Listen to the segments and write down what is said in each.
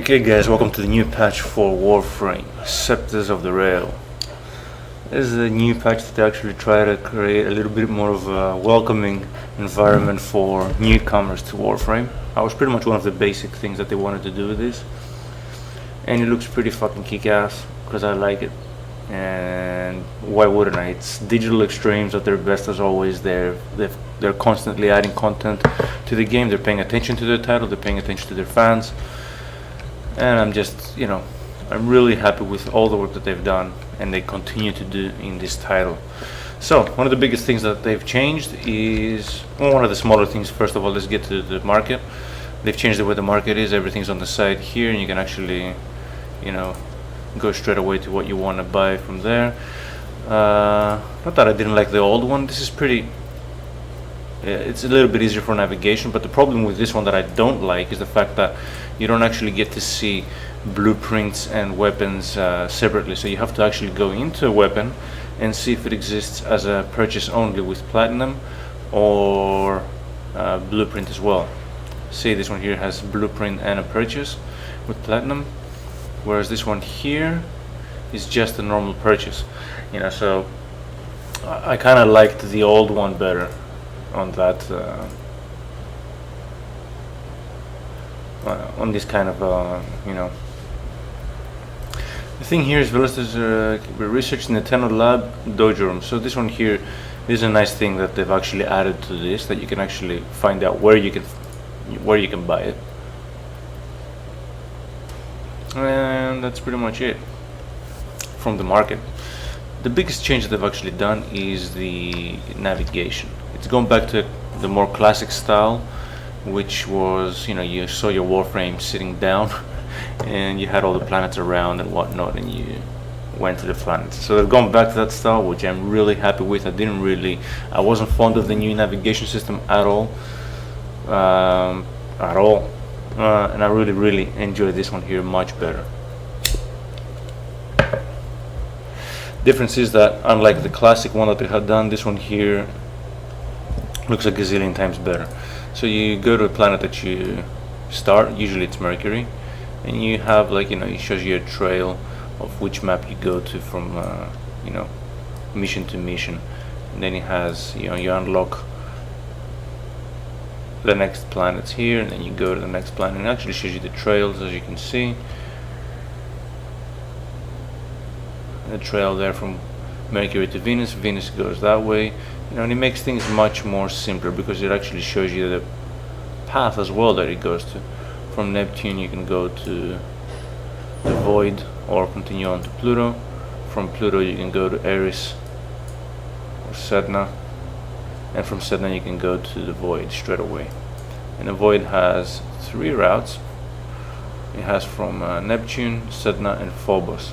Okay guys, welcome to the new patch for Warframes, Spectres of the Rail. This is a new patch that actually try to create a little bit more of a welcoming environment for newcomers to Warframe. That was pretty much one of the basic things that they wanted to do with this. And it looks pretty fucking kick-ass, because I like it. And why wouldn't I? It's Digital Extremes at their best as always. They're constantly adding content to the game. They're paying attention to their title, they're paying attention to their fans. And I'm just, I'm really happy with all the work that they've done and they continue to do in this title. So, one of the biggest things that they've changed is, well, one of the smaller things, first of all, let's get to the market. They've changed the way the market is. Everything's on the side here and you can actually, go straight away to what you want to buy from there. Not that I didn't like the old one. This is it's a little bit easier for navigation, but the problem with this one that I don't like is the fact that you don't actually get to see blueprints and weapons separately. So you have to actually go into a weapon and see if it exists as a purchase only with platinum or blueprint as well. See, this one here has blueprint and a purchase with platinum, whereas this one here is just a normal purchase. So I kind of liked the old one better on that on this kind of the thing here is we researched in the Tenor Lab dojo room. So this one here is a nice thing that they've actually added to this, that you can actually find out where you can buy it. And that's pretty much it from the market. The biggest change that they've actually done is the navigation. It's gone back to the more classic style, which was, you saw your Warframe sitting down and you had all the planets around and whatnot, and you went to the planets. So they've gone back to that style, which I'm really happy with. I wasn't fond of the new navigation system at all. And I really enjoy this one here much better. Difference is that, unlike the classic one that they had done, this one here looks a gazillion times better. So you go to a planet that you start, usually it's Mercury, and you have it shows you a trail of which map you go to from mission to mission, and then it has you unlock the next planets here, and then you go to the next planet, and it actually shows you the trails, as you can see. The trail there from Mercury to Venus. Venus goes that way, and it makes things much more simpler because it actually shows you the path as well that it goes to. From Neptune you can go to the Void or continue on to Pluto. From Pluto you can go to Eris or Sedna, and from Sedna you can go to the Void straight away. And the Void has 3 routes. It has from Neptune, Sedna and Phobos.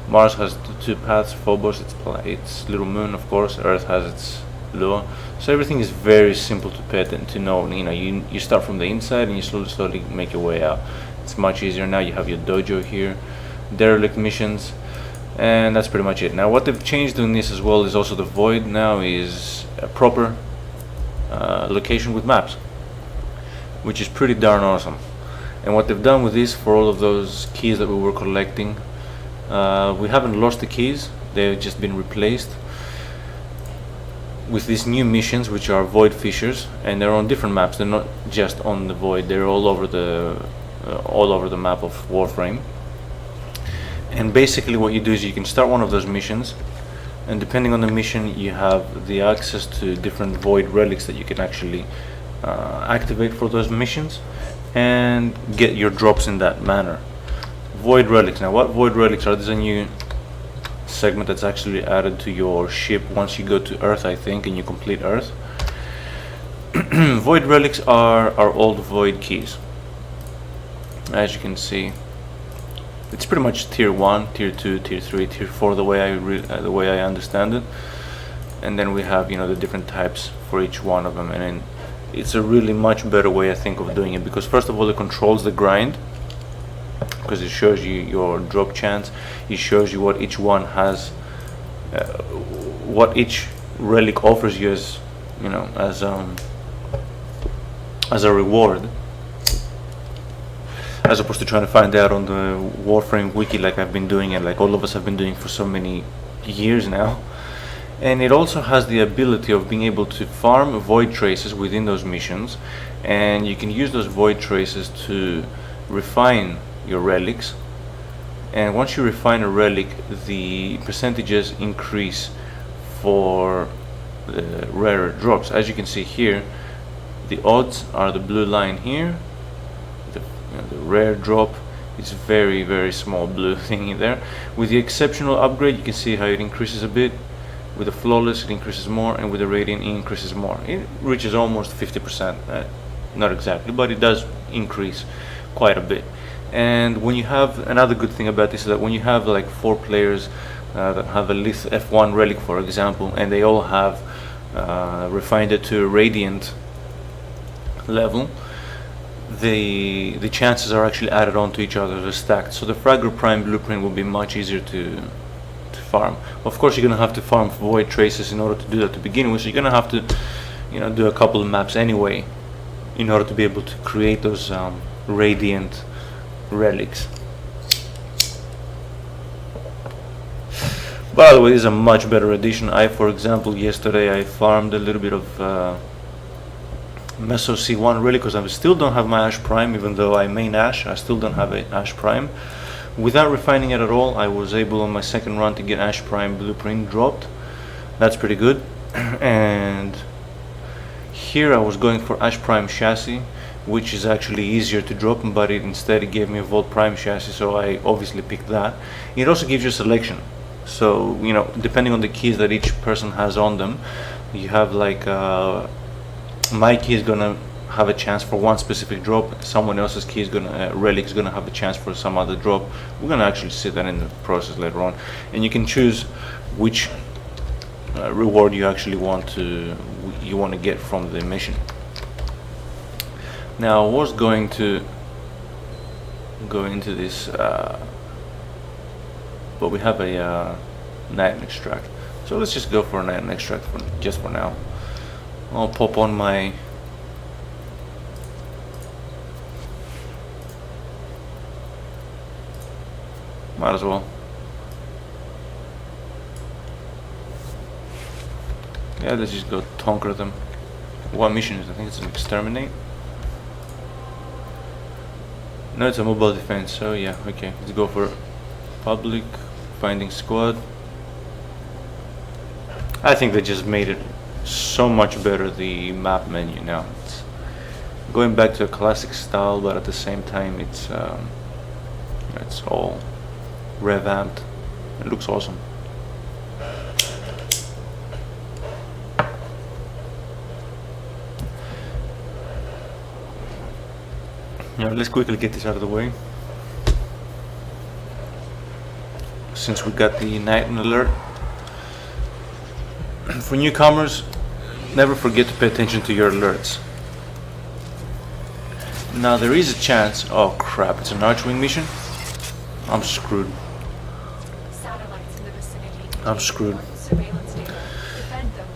Mars has 2 paths. Phobos, its little moon, of course. Earth has its Lua. So everything is very simple to pay attention to know. You start from the inside and you slowly make your way out. It's much easier now. You have your dojo here, derelict missions, and that's pretty much it. Now what they've changed in this as well is also the Void now is a proper location with maps, which is pretty darn awesome. And what they've done with this, for all of those keys that we were collecting, we haven't lost the keys, they've just been replaced with these new missions, which are Void Fissures, and they're on different maps. They're not just on the Void, they're all over the map of Warframe. And basically what you do is you can start one of those missions, and depending on the mission you have the access to different Void relics that you can actually activate for those missions and get your drops in that manner. Void relics. Now what Void relics are? There's a new segment that's actually added to your ship once you go to Earth, I think, and you complete Earth. Void relics are our old Void keys. As you can see, it's pretty much tier 1, tier 2, tier 3, tier 4, the way I understand it. And then we have the different types for each one of them, and then it's a really much better way, I think, of doing it, because first of all it controls the grind, because it shows you your drop chance. It shows you what each one has, what each relic offers you as as a reward. as opposed to trying to find out on the Warframe wiki like I've been doing and like all of us have been doing for so many years now. And it also has the ability of being able to farm void traces within those missions, and you can use those void traces to refine your relics. And once you refine a relic, the percentages increase for the rarer drops. As you can see here, the odds are the blue line here. The rare drop is very, very small blue thing in there. With the exceptional upgrade, you can see how it increases a bit. With the flawless, it increases more, and with the radiant, it increases more. It reaches almost 50%. Not exactly, but it does increase quite a bit. And when you have, another good thing about this is that when you have like 4 players that have a Lith F1 relic, for example, and they all have refined it to a radiant level, the chances are actually added on to each other, they're stacked. So the Fragger Prime blueprint will be much easier to farm. Of course, you're gonna have to farm void traces in order to do that to begin with, so you're gonna have to, do a couple of maps anyway in order to be able to create those radiant relics. By the way, this is a much better addition. For example, yesterday I farmed a little bit of Meso C1 relic because I still don't have my Ash Prime, even though I main Ash, I still don't have an Ash Prime. Without refining it at all, I was able on my second run to get Ash Prime blueprint dropped. That's pretty good. And here I was going for Ash Prime chassis, which is actually easier to drop, but instead it gave me a Volt Prime chassis, so I obviously picked that. It also gives you a selection, so depending on the keys that each person has on them, you have like my key is gonna have a chance for one specific drop, someone else's key is gonna relic is gonna have a chance for some other drop. We're gonna actually see that in the process later on, and you can choose which reward you actually want to get from the mission. Now, I was going to go into this, but we have a Night Extract, so let's just go for a Night Extract just for now. I'll pop on my might as well. Yeah, let's just go tonker them. What mission is it? I think it's an exterminate. No, it's a mobile defense, so yeah, okay. Let's go for public, finding squad. I think they just made it so much better, the map menu now. It's going back to a classic style, but at the same time it's all revamped. It looks awesome. Now let's quickly get this out of the way, since we got the night alert. For newcomers, never forget to pay attention to your alerts. Now there is a chance, oh crap, it's an Archwing mission. I'm screwed. I'm screwed.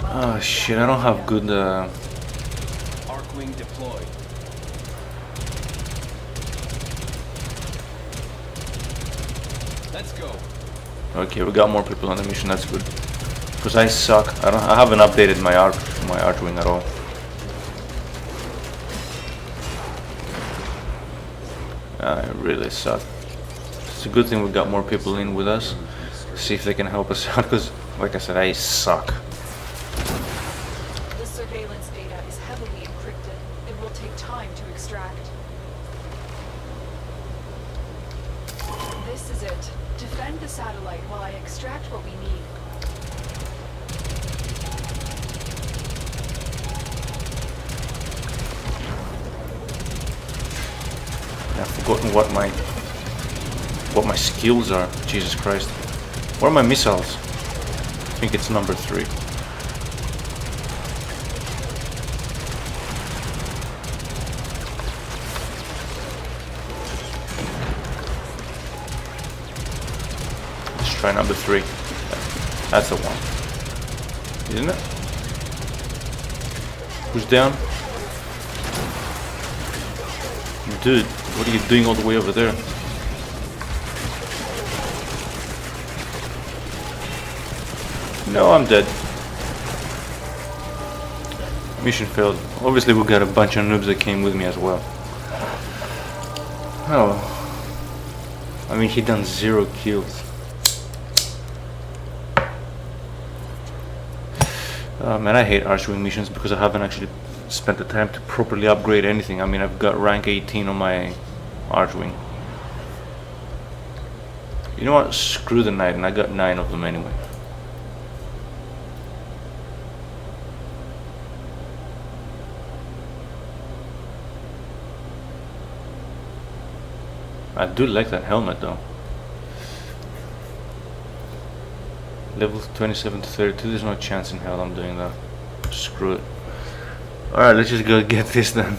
Oh shit, I don't have good Archwing deployed. Let's go. Okay, we got more people on the mission, that's good. Because I suck. I haven't updated my Archwing at all. I really suck. It's a good thing we got more people in with us. See if they can help us out, because like I said, I suck. The surveillance data is heavily encrypted. It will take time to extract. This is it. Defend the satellite while I extract what we need. I've forgotten what my skills are. Jesus Christ. What are my missiles? I think it's number 3. Let's try number 3. That's the one. Isn't it? Push down. Dude. What are you doing all the way over there? No, I'm dead. Mission failed. Obviously we got a bunch of noobs that came with me as well. Oh. I mean, he done 0 kills. Man, I hate Archwing missions because I haven't actually spent the time to properly upgrade anything. I mean, I've got rank 18 on my Archwing. You know what? Screw the Knight, and I got 9 of them anyway. I do like that helmet though. Level 27 to 32, there's no chance in hell I'm doing that. Screw it. Alright, let's just go get this then.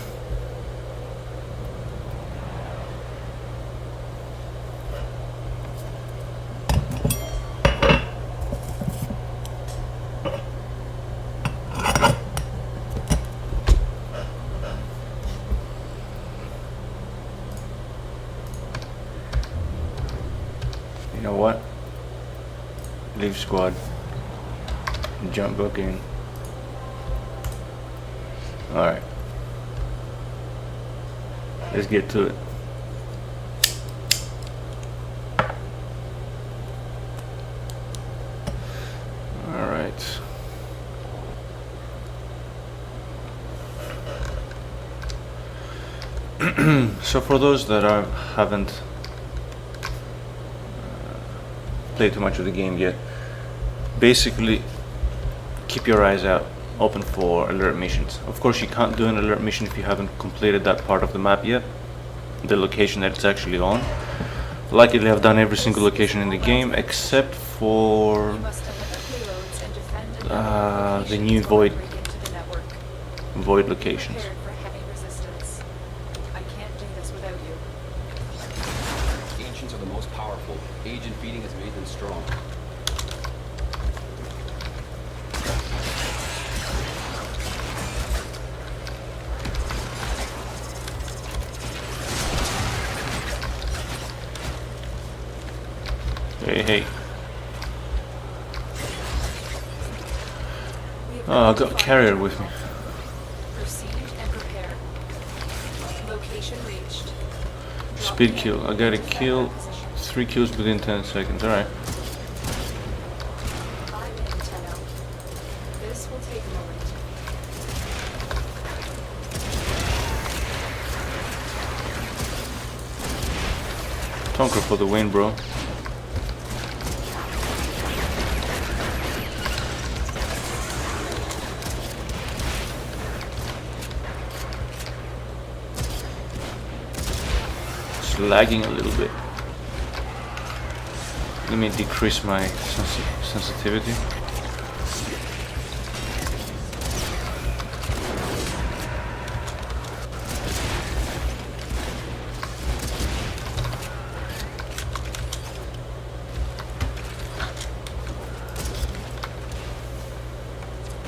You know what? Leave squad. Jump back in. Alright. Let's get to it. Alright. So for those that haven't played too much of the game yet, basically keep your eyes out open for alert missions. Of course you can't do an alert mission if you haven't completed that part of the map yet, the location that it's actually on. Luckily I've done every single location in the game except for the new void locations. Ancients are the most powerful. Agent feeding has made them strong. Hey. Oh, I got carrier with me. Proceed and prepare. Location reached. Speed kill. I gotta kill 3 kills within 10 seconds. Alright. 5 in, 10 out. This will take a moment. Tonker for the win, bro. It's lagging a little bit. Let me decrease my sensitivity.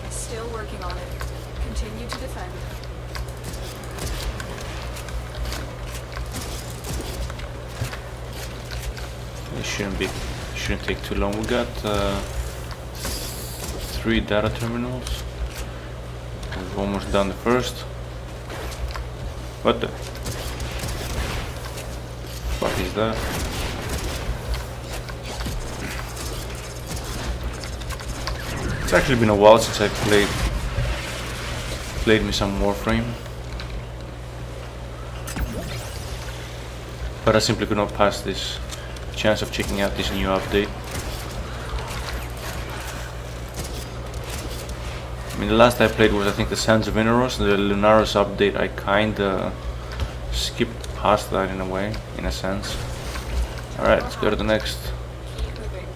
Still working on it. Continue to defend. It shouldn't take too long. We got 3 data terminals. We've almost done the first. What the fuck is that? It's actually been a while since I played me some Warframe, but I simply could not pass this chance of checking out this new update. I mean, the last I played was I think the Sands of Inaros. The Lunaros update I kinda skipped past that in a way, in a sense. Alright, let's go to the next. Keep moving.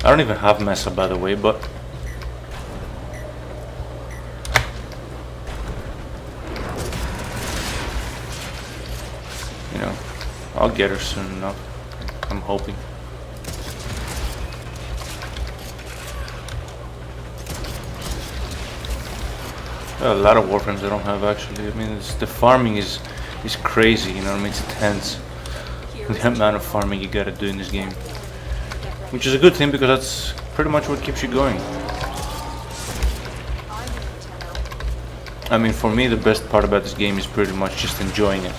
I don't even have Mesa, by the way, but I'll get her soon enough. I'm hoping. A lot of Warframes I don't have actually. I mean, the farming is crazy. You know what I mean? It's intense. The amount of farming you gotta do in this game, which is a good thing because that's pretty much what keeps you going. I mean, for me, the best part about this game is pretty much just enjoying it.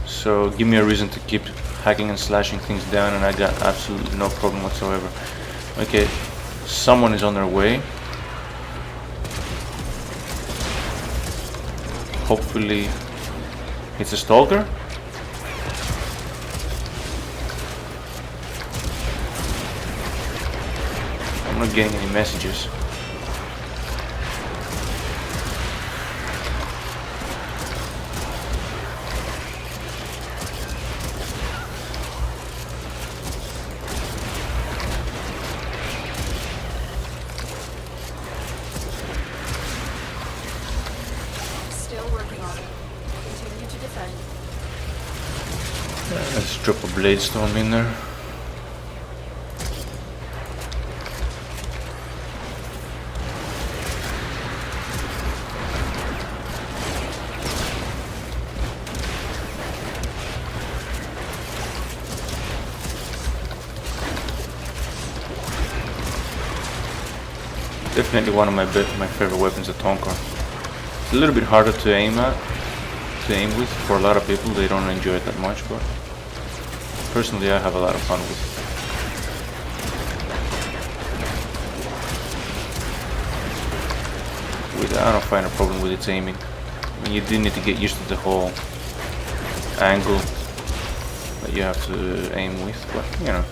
So give me a reason to keep hacking and slashing things down, and I got absolutely no problem whatsoever. Okay, someone is on their way. Hopefully, it's a stalker. I'm not getting any messages. Let's drop a blade storm in there. Definitely one of my favorite weapons, the Tonker. It's a little bit harder to aim with for a lot of people. They don't enjoy it that much, but personally I have a lot of fun with it. I don't find a problem with its aiming. I mean, you do need to get used to the whole angle that you have to aim with, but you know.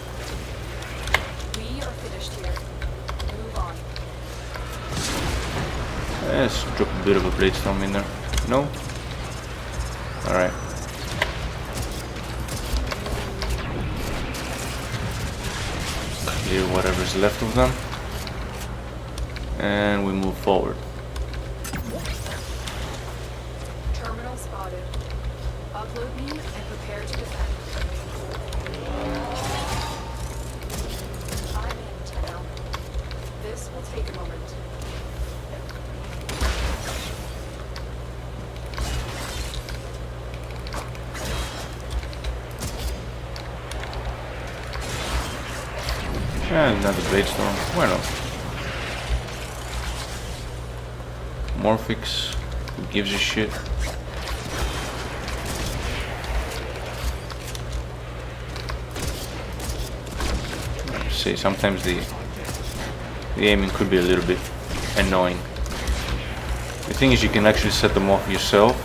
We are finished here. Move on. Let's drop a bit of a blade storm in there. No? Alright. Clear whatever's left of them. And we move forward. Terminal spotted. Upload me and prepare to defend. I'm in, Tenno. This will take a moment. And another blade storm. Bueno. Morphix, who gives a shit? Say sometimes the aiming could be a little bit annoying. The thing is, you can actually set them off yourself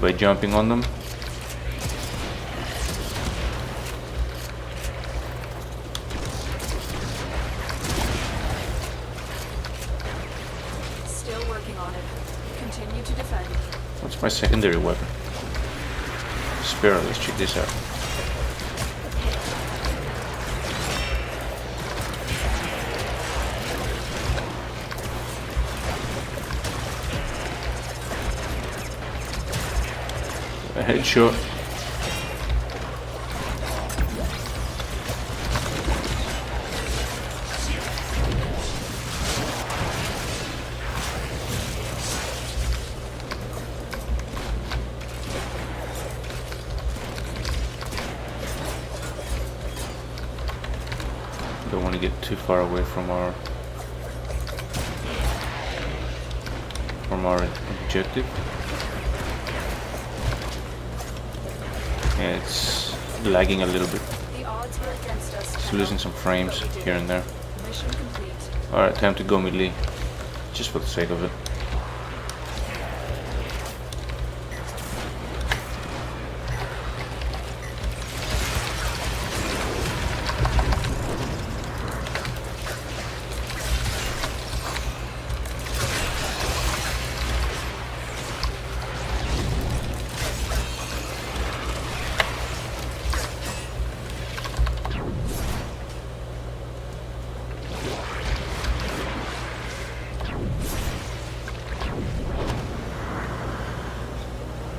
by jumping on them. Continue to defend. What's my secondary weapon? Sparrow, let's check this out. A headshot. Don't want to get too far away from our objective. Yeah, it's lagging a little bit. The odds were against us. It's losing some frames here and there. Mission complete. Alright, time to go melee. Just for the sake of it.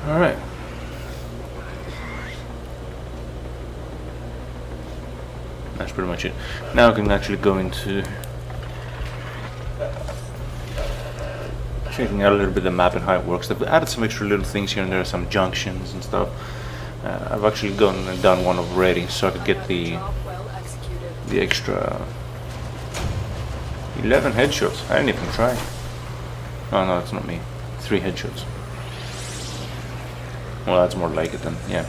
Alright. That's pretty much it. Now I can actually go into checking out a little bit the map and how it works. They've added some extra little things here and there, some junctions and stuff. I've actually gone and done one already, so I could get the extra 11 headshots. I didn't even try. Oh no, that's not me. 3 headshots. Well, that's more like it then, yeah.